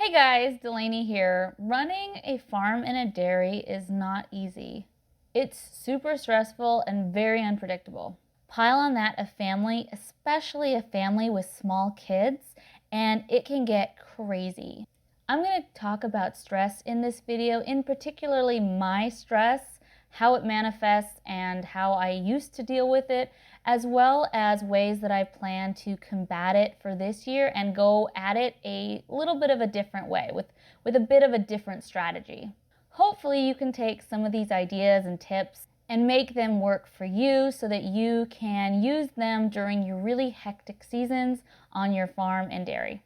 Hey guys, Delaney here. Running a farm and a dairy is not easy. It's super stressful and very unpredictable. Pile on that a family, especially a family with small kids, and it can get crazy. I'm going to talk about stress in this video, in particularly my stress, how it manifests and how I used to deal with it, as well as ways that I plan to combat it for this year and go at it a little bit of a different way with a bit of a different strategy. Hopefully you can take some of these ideas and tips and make them work for you so that you can use them during your really hectic seasons on your farm and dairy.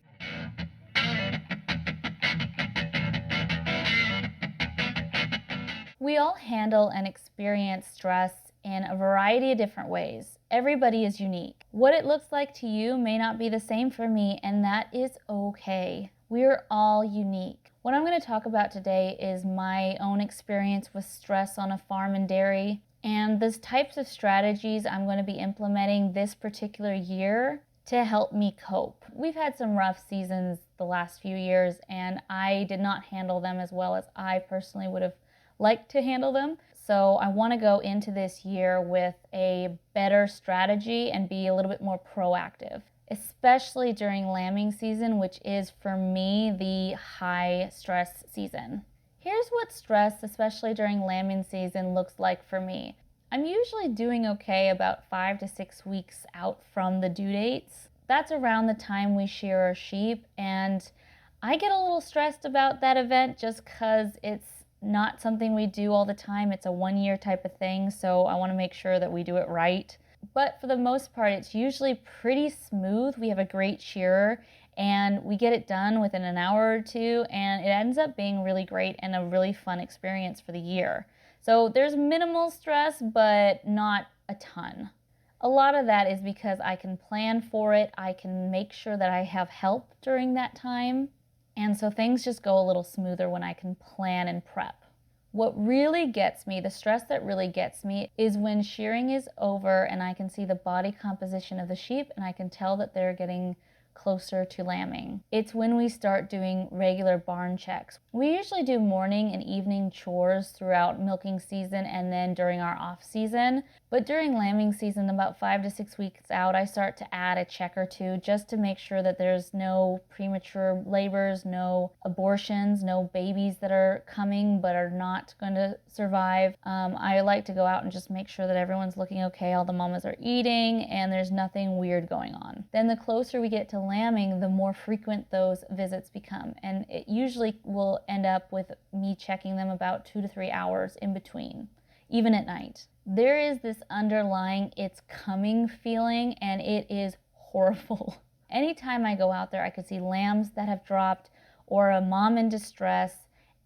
We all handle and experience stress in a variety of different ways. Everybody is unique. What it looks like to you may not be the same for me, and that is okay. We're all unique. What I'm going to talk about today is my own experience with stress on a farm and dairy, and the types of strategies I'm going to be implementing this particular year to help me cope. We've had some rough seasons the last few years, and I did not handle them as well as I personally would have liked to handle them. So I want to go into this year with a better strategy and be a little bit more proactive, especially during lambing season, which is for me the high stress season. Here's what stress, especially during lambing season, looks like for me. I'm usually doing okay about 5 to 6 weeks out from the due dates. That's around the time we shear our sheep, and I get a little stressed about that event just because it's not something we do all the time. It's a 1-year type of thing, so I want to make sure that we do it right. But for the most part, it's usually pretty smooth. We have a great shearer, and we get it done within an hour or two, and it ends up being really great and a really fun experience for the year. So there's minimal stress, but not a ton. A lot of that is because I can plan for it. I can make sure that I have help during that time. And so things just go a little smoother when I can plan and prep. What really gets me, the stress that really gets me, is when shearing is over and I can see the body composition of the sheep and I can tell that they're getting closer to lambing. It's when we start doing regular barn checks. We usually do morning and evening chores throughout milking season and then during our off season. But during lambing season, about 5 to 6 weeks out, I start to add a check or two just to make sure that there's no premature labors, no abortions, no babies that are coming but are not going to survive. I like to go out and just make sure that everyone's looking okay, all the mamas are eating, and there's nothing weird going on. Then the closer we get to lambing, the more frequent those visits become, and it usually will end up with me checking them about 2 to 3 hours in between, even at night. There is this underlying it's coming feeling, and it is horrible. Anytime I go out there, I could see lambs that have dropped or a mom in distress,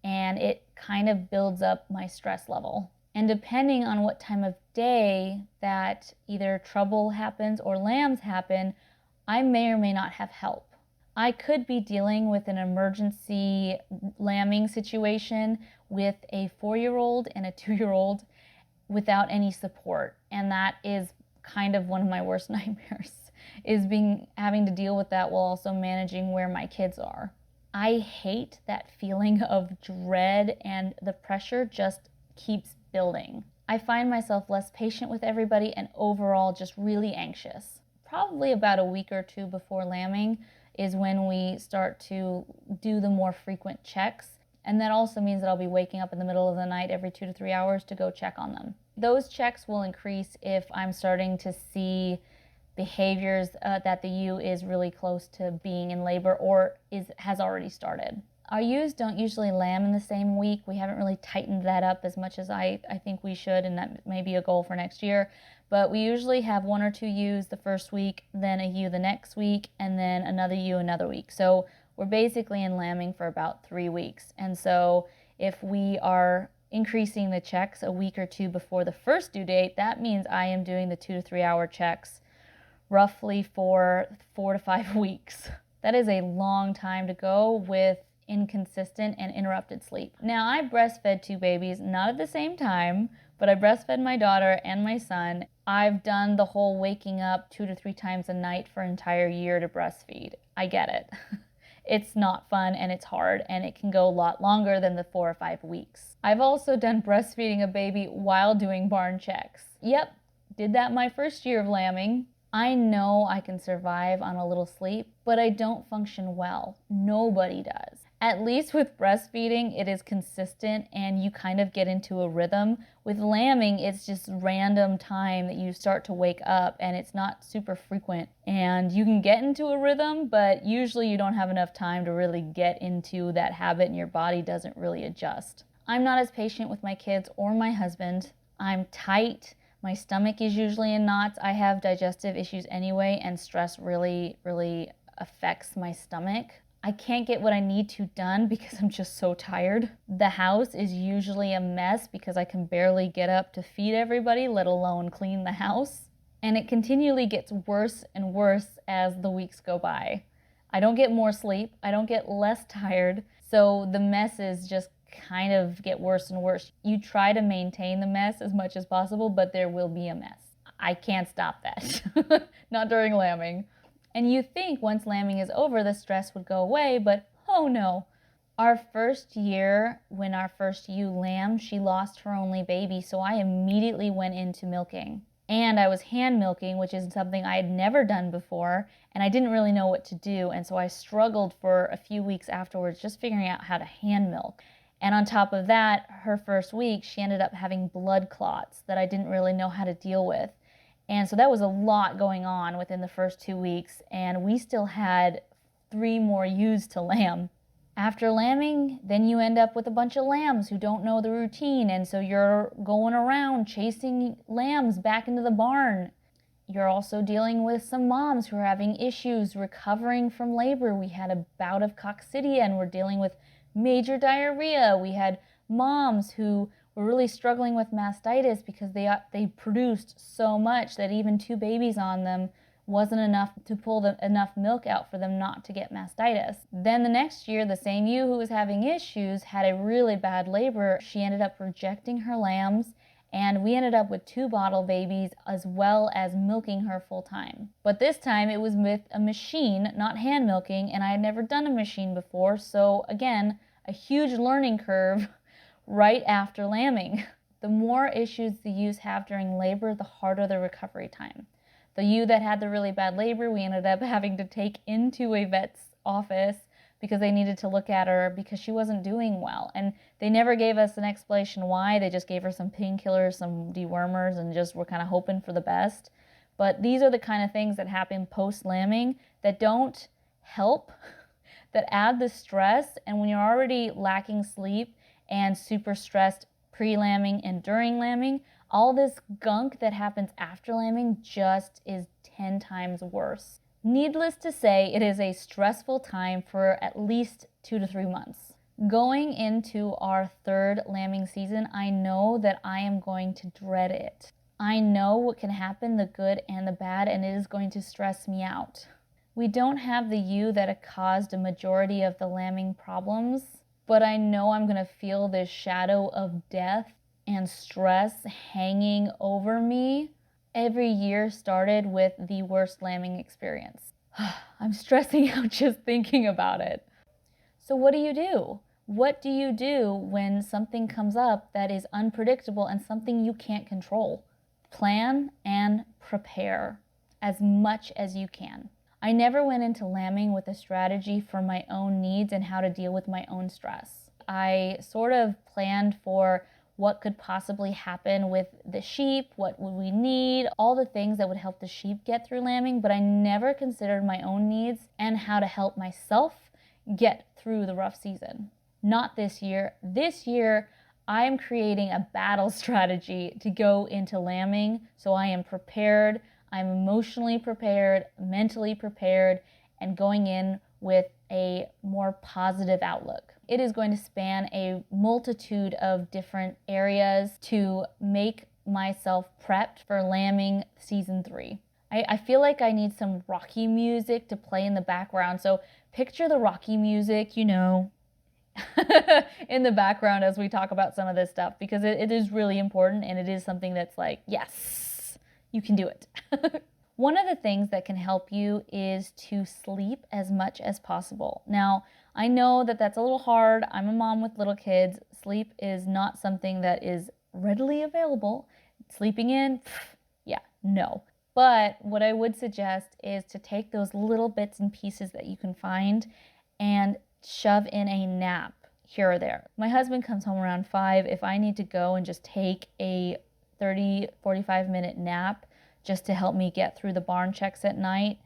and it kind of builds up my stress level. And depending on what time of day that either trouble happens or lambs happen, I may or may not have help. I could be dealing with an emergency lambing situation with a 4-year-old and a 2-year-old without any support, and that is kind of one of my worst nightmares, is having to deal with that while also managing where my kids are. I hate that feeling of dread, and the pressure just keeps building. I find myself less patient with everybody and overall just really anxious. Probably about a week or two before lambing is when we start to do the more frequent checks. And that also means that I'll be waking up in the middle of the night every 2 to 3 hours to go check on them. Those checks will increase if I'm starting to see behaviors that the ewe is really close to being in labor or has already started. Our ewes don't usually lamb in the same week. We haven't really tightened that up as much as I think we should, and that may be a goal for next year. But we usually have 1 or 2 ewes the first week, then a ewe the next week, and then another ewe another week. So we're basically in lambing for about 3 weeks. And so if we are increasing the checks a week or two before the first due date, that means I am doing the 2 to 3 hour checks roughly for 4 to 5 weeks. That is a long time to go with inconsistent and interrupted sleep. Now, I breastfed 2 babies, not at the same time, but I breastfed my daughter and my son. I've done the whole waking up 2 to 3 times a night for an entire year to breastfeed. I get it. It's not fun and it's hard, and it can go a lot longer than the 4 or 5 weeks. I've also done breastfeeding a baby while doing barn checks. Yep, did that my first year of lambing. I know I can survive on a little sleep, but I don't function well. Nobody does. At least with breastfeeding, it is consistent and you kind of get into a rhythm. With lambing, it's just random time that you start to wake up, and it's not super frequent. And you can get into a rhythm, but usually you don't have enough time to really get into that habit and your body doesn't really adjust. I'm not as patient with my kids or my husband. I'm tight. My stomach is usually in knots. I have digestive issues anyway, and stress really affects my stomach. I can't get what I need to done because I'm just so tired. The house is usually a mess because I can barely get up to feed everybody, let alone clean the house. And it continually gets worse and worse as the weeks go by. I don't get more sleep. I don't get less tired. So the messes just kind of get worse and worse. You try to maintain the mess as much as possible, but there will be a mess. I can't stop that. Not during lambing. And you think once lambing is over, the stress would go away, but oh no. Our first year, when our first ewe lambed, she lost her only baby, so I immediately went into milking. And I was hand milking, which is something I had never done before, and I didn't really know what to do, and so I struggled for a few weeks afterwards just figuring out how to hand milk. And on top of that, her first week, she ended up having blood clots that I didn't really know how to deal with. And so that was a lot going on within the first 2 weeks, and we still had 3 more ewes to lamb. After lambing, then you end up with a bunch of lambs who don't know the routine, and so you're going around chasing lambs back into the barn. You're also dealing with some moms who are having issues recovering from labor. We had a bout of coccidia, and we're dealing with major diarrhea. We had moms who were really struggling with mastitis because they produced so much that even 2 babies on them wasn't enough to pull enough milk out for them not to get mastitis. Then the next year, the same ewe who was having issues had a really bad labor. She ended up rejecting her lambs, and we ended up with 2 bottle babies as well as milking her full time. But this time it was with a machine, not hand milking, and I had never done a machine before, so again, a huge learning curve right after lambing. The more issues the ewes have during labor, the harder the recovery time. The ewe that had the really bad labor, we ended up having to take into a vet's office because they needed to look at her because she wasn't doing well. And they never gave us an explanation why. They just gave her some painkillers, some dewormers, and just were kind of hoping for the best. But these are the kind of things that happen post-lambing that don't help, that add the stress. And when you're already lacking sleep and super stressed pre-lambing and during lambing, all this gunk that happens after lambing just is 10 times worse. Needless to say, it is a stressful time for at least 2 to 3 months. Going into our 3rd lambing season, I know that I am going to dread it. I know what can happen, the good and the bad, and it is going to stress me out. We don't have the ewe that caused a majority of the lambing problems, but I know I'm going to feel this shadow of death and stress hanging over me. Every year started with the worst lambing experience. I'm stressing out just thinking about it. So what do you do? What do you do when something comes up that is unpredictable and something you can't control? Plan and prepare as much as you can. I never went into lambing with a strategy for my own needs and how to deal with my own stress. I sort of planned for what could possibly happen with the sheep, what would we need, all the things that would help the sheep get through lambing, but I never considered my own needs and how to help myself get through the rough season. Not this year. This year, I am creating a battle strategy to go into lambing, so I am prepared, I'm emotionally prepared, mentally prepared, and going in with a more positive outlook. It is going to span a multitude of different areas to make myself prepped for lambing season 3. I feel like I need some Rocky music to play in the background. So picture the Rocky music, you know, in the background as we talk about some of this stuff, because it is really important and it is something that's like, yes, you can do it. One of the things that can help you is to sleep as much as possible. Now, I know that that's a little hard. I'm a mom with little kids. Sleep is not something that is readily available. Sleeping in, yeah, no. But what I would suggest is to take those little bits and pieces that you can find and shove in a nap here or there. My husband comes home around 5. If I need to go and just take a 30, 45-minute nap just to help me get through the barn checks at night,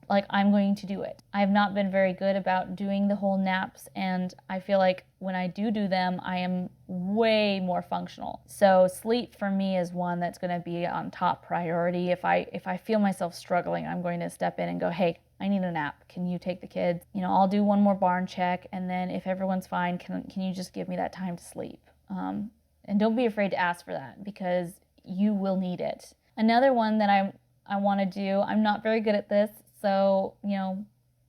like, I'm going to do it. I've not been very good about doing the whole naps, and I feel like when I do them, I am way more functional. So sleep for me is one that's going to be on top priority. If I feel myself struggling, I'm going to step in and go, hey, I need a nap. Can you take the kids? I'll do one more barn check, and then if everyone's fine, can you just give me that time to sleep? And don't be afraid to ask for that, because you will need it. Another one that I want to do, I'm not very good at this, so,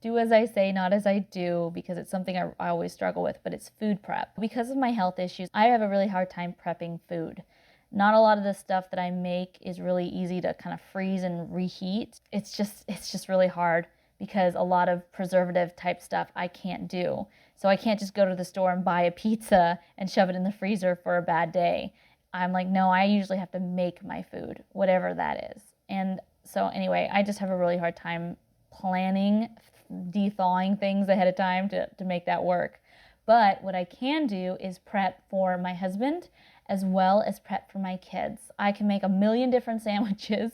do as I say, not as I do, because it's something I always struggle with, but it's food prep. Because of my health issues, I have a really hard time prepping food. Not a lot of the stuff that I make is really easy to kind of freeze and reheat. It's just really hard, because a lot of preservative type stuff I can't do. So I can't just go to the store and buy a pizza and shove it in the freezer for a bad day. I'm like, no, I usually have to make my food, whatever that is. And so anyway, I just have a really hard time planning, de-thawing things ahead of time to make that work. But what I can do is prep for my husband as well as prep for my kids. I can make a million different sandwiches,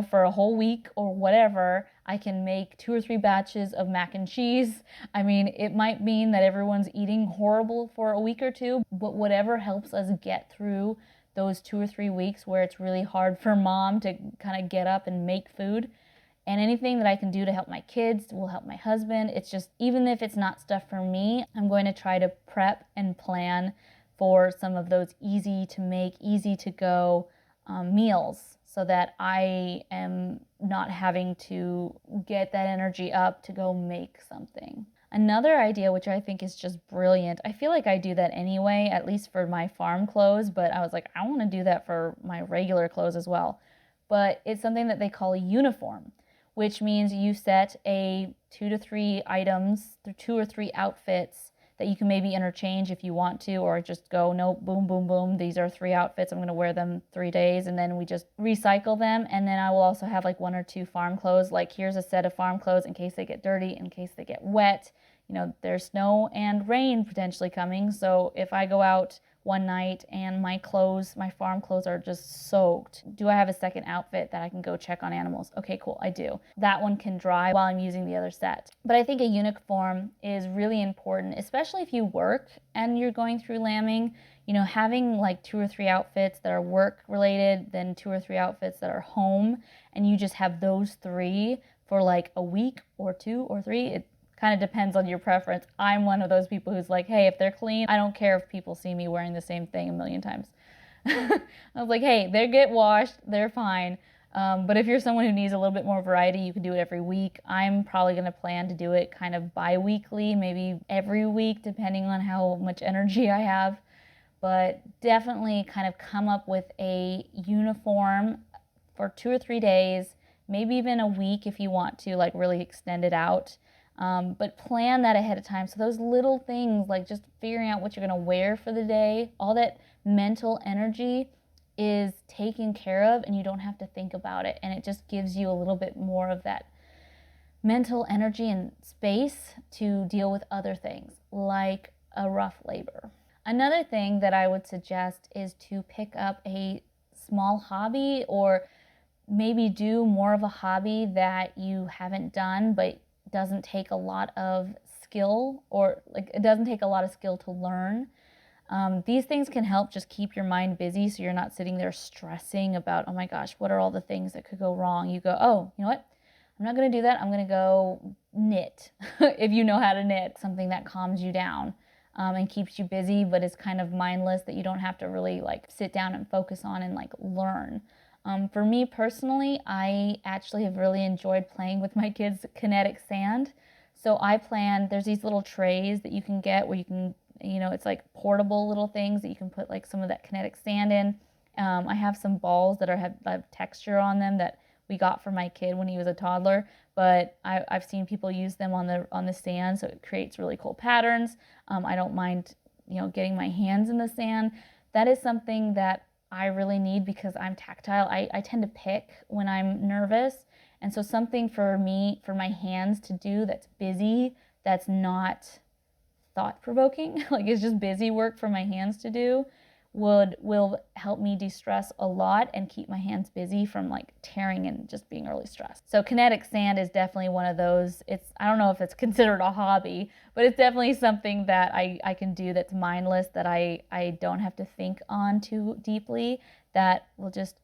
for a whole week or whatever. I can make 2 or 3 batches of mac and cheese. I mean, it might mean that everyone's eating horrible for a week or two, but whatever helps us get through those 2 or 3 weeks where it's really hard for mom to kind of get up and make food. And anything that I can do to help my kids will help my husband. It's just, even if it's not stuff for me, I'm going to try to prep and plan for some of those easy to make, easy to go meals, so that I am not having to get that energy up to go make something. Another idea, which I think is just brilliant, I feel like I do that anyway, at least for my farm clothes, but I was like, I want to do that for my regular clothes as well. But it's something that they call a uniform, which means you set a 2 to 3 items, 2 or 3 outfits that you can maybe interchange if you want to, or just go, no, boom, boom, boom, these are 3 outfits, I'm going to wear them 3 days, and then we just recycle them. And then I will also have like 1 or 2 farm clothes, like here's a set of farm clothes in case they get dirty, in case they get wet. There's snow and rain potentially coming, so if I go out one night and my farm clothes are just soaked, do I have a second outfit that I can go check on animals? Okay, cool, I do. That one can dry while I'm using the other set. But I think a uniform is really important, especially if you work and you're going through lambing. Having like 2 or 3 outfits that are work related, then 2 or 3 outfits that are home, and you just have those 3 for like a week or 2 or 3, it kind of depends on your preference. I'm one of those people who's like, hey, if they're clean, I don't care if people see me wearing the same thing a million times. I was like, hey, they get washed, they're fine. But if you're someone who needs a little bit more variety, you can do it every week. I'm probably going to plan to do it kind of bi-weekly, maybe every week, depending on how much energy I have. But definitely kind of come up with a uniform for 2 or 3 days, maybe even a week if you want to, like, really extend it out. But plan that ahead of time. So those little things, like just figuring out what you're going to wear for the day, all that mental energy is taken care of, and you don't have to think about it. And it just gives you a little bit more of that mental energy and space to deal with other things, like a rough labor. Another thing that I would suggest is to pick up a small hobby, or maybe do more of a hobby that you haven't done, but doesn't take a lot of skill, or like it doesn't take a lot of skill to learn. These things can help just keep your mind busy, so you're not sitting there stressing about, oh my gosh, what are all the things that could go wrong? You go, oh, you know what? I'm not going to do that. I'm going to go knit. If you know how to knit, something that calms you down and keeps you busy, but is kind of mindless, that you don't have to really like sit down and focus on and like learn. For me personally, I actually have really enjoyed playing with my kids' kinetic sand. So there's these little trays that you can get where you can, it's like portable little things that you can put like some of that kinetic sand in. I have some balls that have texture on them that we got for my kid when he was a toddler, but I've seen people use them on the sand, so it creates really cool patterns. I don't mind, getting my hands in the sand. That is something that I really need because I'm tactile. I tend to pick when I'm nervous. And so something for me, for my hands to do that's busy, that's not thought-provoking, like it's just busy work for my hands to do, will help me de-stress a lot and keep my hands busy from like tearing and just being really stressed. So kinetic sand is definitely one of those. I don't know if it's considered a hobby, but it's definitely something that I can do that's mindless, that I don't have to think on too deeply, that will just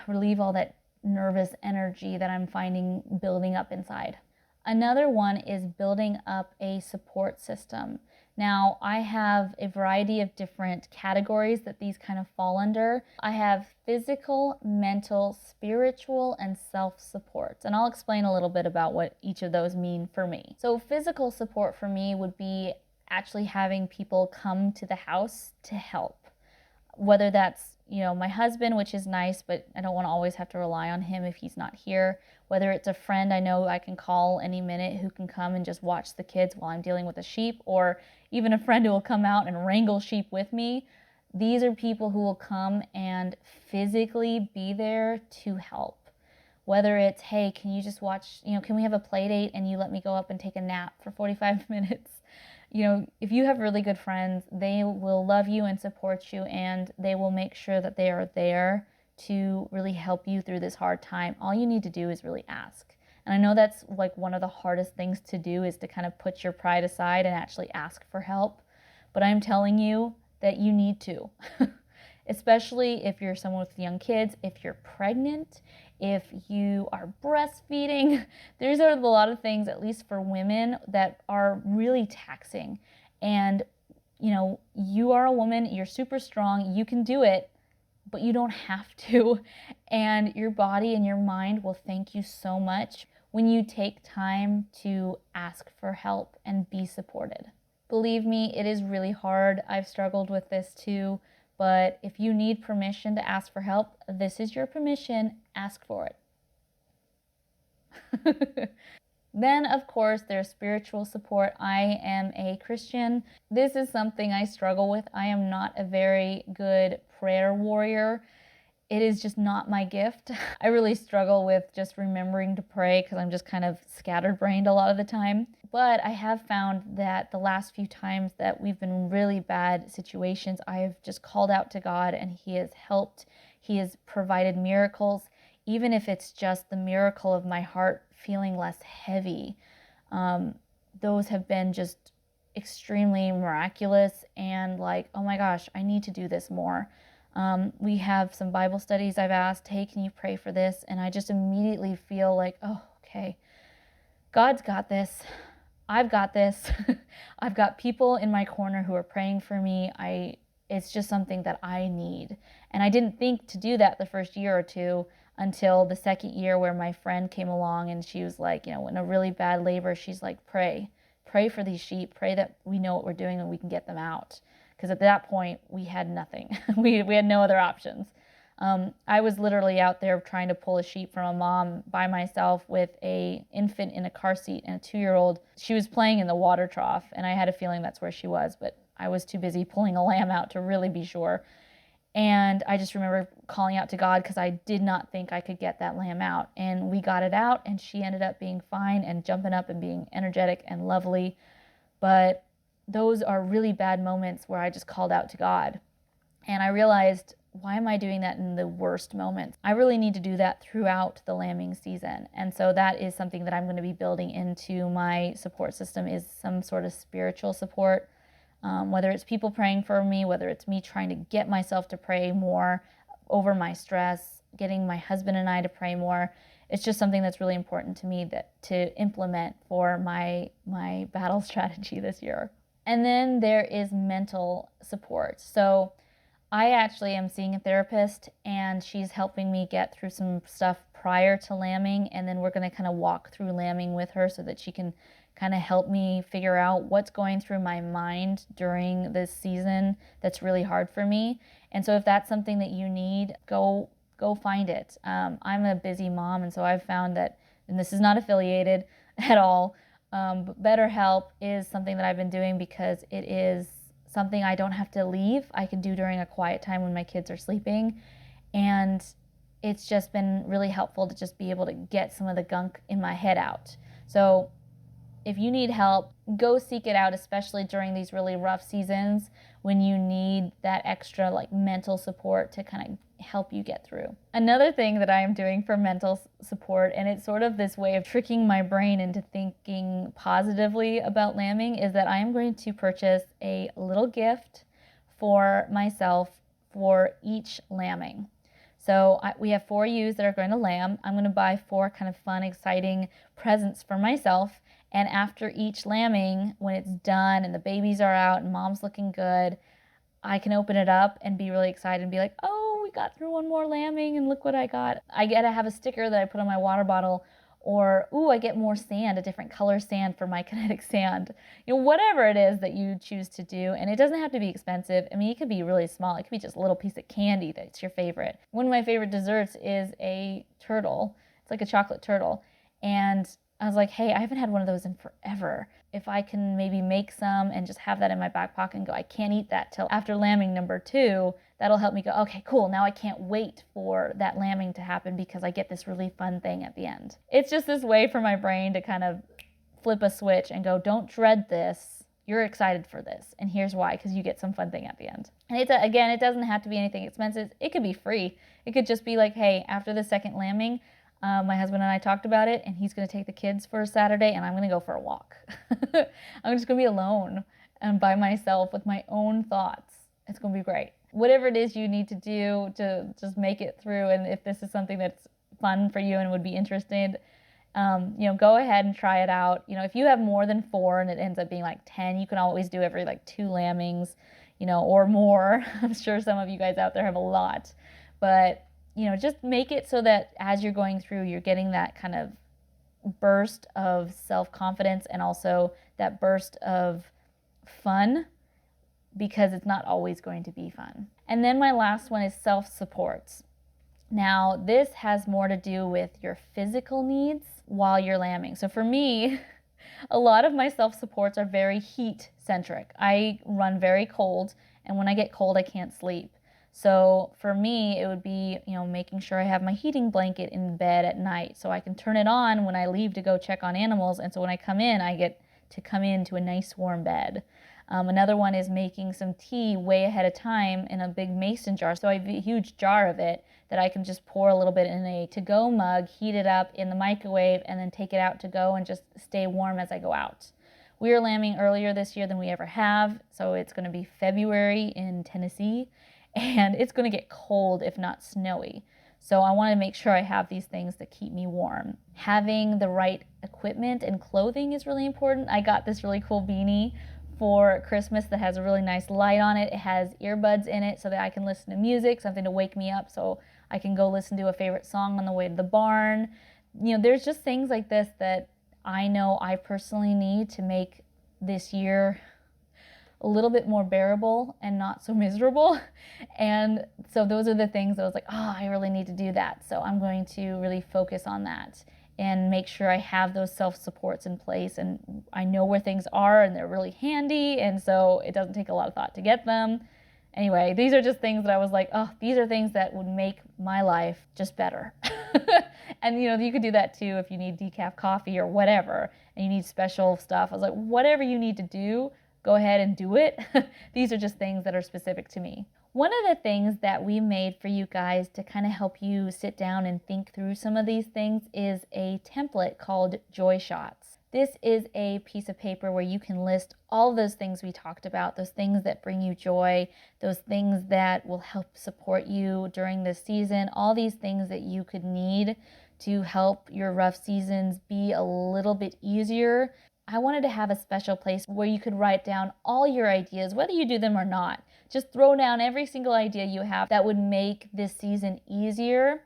relieve all that nervous energy that I'm finding building up inside. Another one is building up a support system. Now, I have a variety of different categories that these kind of fall under. I have physical, mental, spiritual, and self-support. And I'll explain a little bit about what each of those mean for me. So physical support for me would be actually having people come to the house to help. Whether that's, my husband, which is nice, but I don't want to always have to rely on him if he's not here. Whether it's a friend I know I can call any minute who can come and just watch the kids while I'm dealing with the sheep, or even a friend who will come out and wrangle sheep with me. These are people who will come and physically be there to help. Whether it's, hey, can you just watch, can we have a play date and you let me go up and take a nap for 45 minutes? If you have really good friends, they will love you and support you, and they will make sure that they are there to really help you through this hard time. All you need to do is really ask. And I know that's like one of the hardest things to do, is to kind of put your pride aside and actually ask for help. But I'm telling you that you need to, especially if you're someone with young kids, if you're pregnant, if you are breastfeeding. There's a lot of things, at least for women, that are really taxing. And, you are a woman, you're super strong, you can do it, but you don't have to. And your body and your mind will thank you so much when you take time to ask for help and be supported. Believe me, it is really hard. I've struggled with this too. But if you need permission to ask for help, this is your permission. Ask for it. Then, of course, there's spiritual support. I am a Christian. This is something I struggle with. I am not a very good prayer warrior. It is just not my gift. I really struggle with just remembering to pray because I'm just kind of scatterbrained a lot of the time. But I have found that the last few times that we've been in really bad situations, I have just called out to God and He has helped. He has provided miracles, even if it's just the miracle of my heart feeling less heavy. Those have been just extremely miraculous, and like, oh my gosh, I need to do this more. We have some Bible studies I've asked, hey, can you pray for this? And I just immediately feel like, oh, okay, God's got this. I've got this. I've got people in my corner who are praying for me. It's just something that I need. And I didn't think to do that the first year or two until the second year, where my friend came along and she was like, in a really bad labor, she's like, pray for these sheep, pray that we know what we're doing and we can get them out. Because at that point, we had nothing. we had no other options. I was literally out there trying to pull a sheep from a mom by myself with an infant in a car seat and a 2-year-old. She was playing in the water trough, and I had a feeling that's where she was, but I was too busy pulling a lamb out to really be sure. And I just remember calling out to God because I did not think I could get that lamb out. And we got it out, and she ended up being fine and jumping up and being energetic and lovely. But those are really bad moments where I just called out to God. And I realized, why am I doing that in the worst moments? I really need to do that throughout the lambing season. And so that is something that I'm going to be building into my support system, is some sort of spiritual support. Whether it's people praying for me, whether it's me trying to get myself to pray more over my stress, getting my husband and I to pray more. It's just something that's really important to me to implement for my battle strategy this year. And then there is mental support. So I actually am seeing a therapist, and she's helping me get through some stuff prior to lambing, and then we're going to kind of walk through lambing with her so that she can kind of help me figure out what's going through my mind during this season that's really hard for me. And so if that's something that you need, go go find it. I'm a busy mom, and so I've found that, and this is not affiliated at all, but BetterHelp is something that I've been doing because it is something I don't have to leave. I can do during a quiet time when my kids are sleeping. And it's just been really helpful to just be able to get some of the gunk in my head out. So if you need help, go seek it out, especially during these really rough seasons when you need that extra like mental support to kind of help you get through. Another thing that I am doing for mental support, and it's sort of this way of tricking my brain into thinking positively about lambing, is that I am going to purchase a little gift for myself for each lambing. So we have 4 ewes that are going to lamb. I'm going to buy 4 kind of fun, exciting presents for myself. And after each lambing, when it's done and the babies are out and mom's looking good, I can open it up and be really excited and be like, oh, we got through one more lambing and look what I got. I get to have a sticker that I put on my water bottle, or, ooh, I get more sand, a different color sand for my kinetic sand. Whatever it is that you choose to do. And it doesn't have to be expensive. I mean, it could be really small. It could be just a little piece of candy that's your favorite. One of my favorite desserts is a turtle. It's like a chocolate turtle. And I was like, hey, I haven't had one of those in forever. If I can maybe make some and just have that in my back pocket and go, I can't eat that till after lambing number 2, that'll help me go, okay, cool, now I can't wait for that lambing to happen because I get this really fun thing at the end. It's just this way for my brain to kind of flip a switch and go, don't dread this. You're excited for this. And here's why, because you get some fun thing at the end. And it's again, it doesn't have to be anything expensive. It could be free. It could just be like, hey, after the second lambing, my husband and I talked about it, and he's going to take the kids for a Saturday, and I'm going to go for a walk. I'm just going to be alone and by myself with my own thoughts. It's going to be great. Whatever it is you need to do to just make it through, and if this is something that's fun for you and would be interested, go ahead and try it out. If you have more than 4 and it ends up being like 10, you can always do every like 2 lambings, or more. I'm sure some of you guys out there have a lot, but just make it so that as you're going through, you're getting that kind of burst of self-confidence and also that burst of fun, because it's not always going to be fun. And then my last one is self-supports. Now, this has more to do with your physical needs while you're lambing. So for me, a lot of my self-supports are very heat-centric. I run very cold, and when I get cold, I can't sleep. So for me, it would be, making sure I have my heating blanket in bed at night so I can turn it on when I leave to go check on animals. And so when I come in, I get to come into a nice warm bed. Another one is making some tea way ahead of time in a big mason jar. So I have a huge jar of it that I can just pour a little bit in a to-go mug, heat it up in the microwave, and then take it out to go and just stay warm as I go out. We are lambing earlier this year than we ever have. So it's going to be February in Tennessee. And it's going to get cold, if not snowy. So I want to make sure I have these things that keep me warm. Having the right equipment and clothing is really important. I got this really cool beanie for Christmas that has a really nice light on it. It has earbuds in it so that I can listen to music, something to wake me up so I can go listen to a favorite song on the way to the barn. There's just things like this that I know I personally need to make this year a little bit more bearable and not so miserable. And so those are the things that I was like, I really need to do that. So I'm going to really focus on that and make sure I have those self-supports in place, and I know where things are and they're really handy, and so it doesn't take a lot of thought to get them. Anyway, these are just things that I was like, these are things that would make my life just better. And you could do that too if you need decaf coffee or whatever, and you need special stuff. I was like, whatever you need to do, go ahead and do it. These are just things that are specific to me. One of the things that we made for you guys to kind of help you sit down and think through some of these things is a template called Joy Shots. This is a piece of paper where you can list all those things we talked about, those things that bring you joy, those things that will help support you during this season, all these things that you could need to help your rough seasons be a little bit easier. I wanted to have a special place where you could write down all your ideas, whether you do them or not. Just throw down every single idea you have that would make this season easier,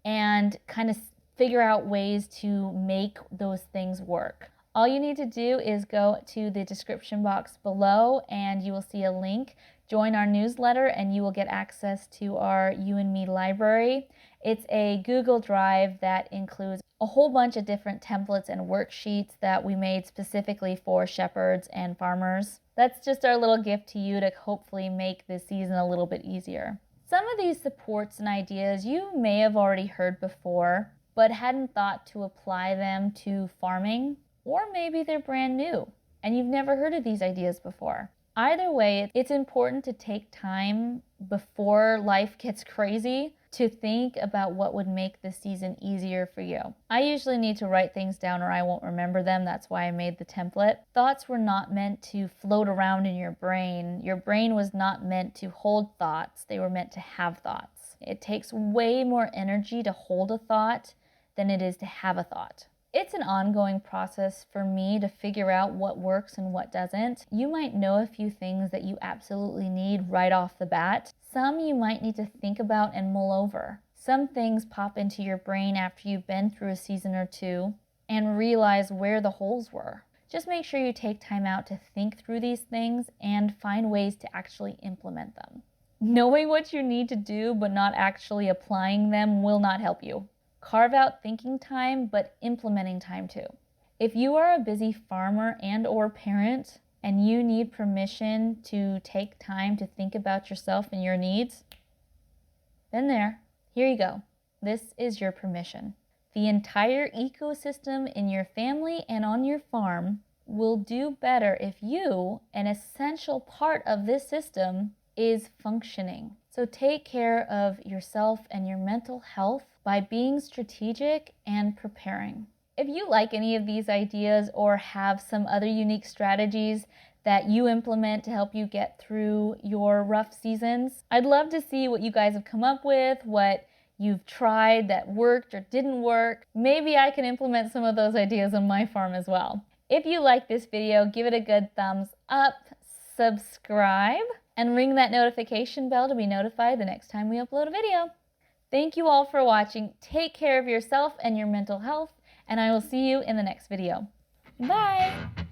and kind of figure out ways to make those things work. All you need to do is go to the description box below and you will see a link Join our newsletter and you will get access to our Ewe and Me library. It's a Google Drive that includes a whole bunch of different templates and worksheets that we made specifically for shepherds and farmers. That's just our little gift to you to hopefully make this season a little bit easier. Some of these supports and ideas you may have already heard before, but hadn't thought to apply them to farming, or maybe they're brand new and you've never heard of these ideas before. Either way, it's important to take time before life gets crazy to think about what would make the season easier for you. I usually need to write things down or I won't remember them. That's why I made the template. Thoughts were not meant to float around in your brain. Your brain was not meant to hold thoughts. They were meant to have thoughts. It takes way more energy to hold a thought than it is to have a thought. It's an ongoing process for me to figure out what works and what doesn't. You might know a few things that you absolutely need right off the bat. Some you might need to think about and mull over. Some things pop into your brain after you've been through a season or two and realize where the holes were. Just make sure you take time out to think through these things and find ways to actually implement them. Knowing what you need to do but not actually applying them will not help you. Carve out thinking time, but implementing time too. If you are a busy farmer and or parent and you need permission to take time to think about yourself and your needs, then here you go. This is your permission. The entire ecosystem in your family and on your farm will do better if you, an essential part of this system, is functioning. So take care of yourself and your mental health by being strategic and preparing. If you like any of these ideas or have some other unique strategies that you implement to help you get through your rough seasons, I'd love to see what you guys have come up with, what you've tried that worked or didn't work. Maybe I can implement some of those ideas on my farm as well. If you like this video, give it a good thumbs up, subscribe, and ring that notification bell to be notified the next time we upload a video. Thank you all for watching. Take care of yourself and your mental health, and I will see you in the next video. Bye!